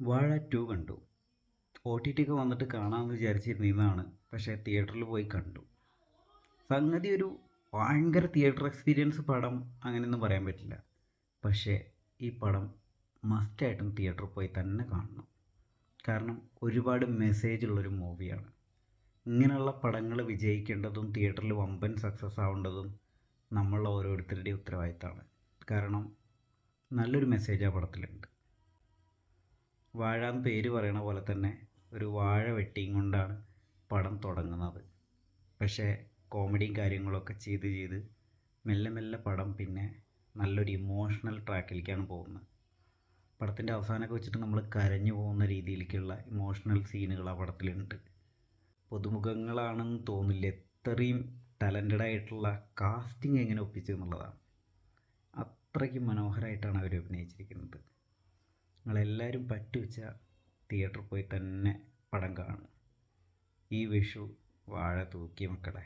വാഴ 2 കണ്ടു. OTT ഒക്കെ വന്നിട്ട് കാണാമെന്ന് വിചാരിച്ചിരുന്നതാണ്. പക്ഷേ തിയേറ്ററിൽ പോയി കണ്ടു. സംഗതി ഒരു ഭയങ്കര തിയേറ്റർ എക്സ്പീരിയൻസ് പടം അങ്ങനെയൊന്നും പറയാൻ പറ്റില്ല. പക്ഷേ ഈ പടം മസ്റ്റായിട്ടും തിയേറ്ററിൽ പോയി തന്നെ കാണണം. കാരണം ഒരുപാട് മെസ്സേജ് ഉള്ളൊരു മൂവിയാണ്. ഇങ്ങനെയുള്ള പടങ്ങൾ വിജയിക്കേണ്ടതും തിയേറ്ററിൽ വമ്പൻ സക്സസ് ആവേണ്ടതും നമ്മൾ ഓരോരുത്തരുടെയും ഉത്തരവാദിത്തമാണ്. കാരണം നല്ലൊരു മെസ്സേജ് ആ പടത്തിലുണ്ട്. വാഴ എന്ന് പേര് പറയണ പോലെ തന്നെ ഒരു വാഴ വെട്ടിയും കൊണ്ടാണ് പടം തുടങ്ങുന്നത്. പക്ഷേ കോമഡിയും കാര്യങ്ങളൊക്കെ ചെയ്ത് മെല്ലെ മെല്ലെ പടം പിന്നെ നല്ലൊരു ഇമോഷണൽ ട്രാക്കിലേക്കാണ് പോകുന്നത്. പടത്തിൻ്റെ അവസാനമൊക്കെ വെച്ചിട്ട് നമ്മൾ കരഞ്ഞു പോകുന്ന രീതിയിലേക്കുള്ള ഇമോഷണൽ സീനുകൾ ആ പടത്തിലുണ്ട്. പുതുമുഖങ്ങളാണെന്ന് തോന്നില്ല, ഇത്രയും ടാലൻറ്റഡ് ആയിട്ടുള്ള കാസ്റ്റിംഗ് എങ്ങനെ ഒപ്പിച്ചു എന്നുള്ളതാണ്. അത്രയ്ക്ക് മനോഹരമായിട്ടാണ് അവർ അഭിനയിച്ചിരിക്കുന്നത്. നിങ്ങളെല്ലാവരും പറ്റുവെച്ചാൽ തിയേറ്ററിൽ പോയി തന്നെ പടം കാണും. ഈ വിഷു വാഴ തൂക്കി മക്കളെ.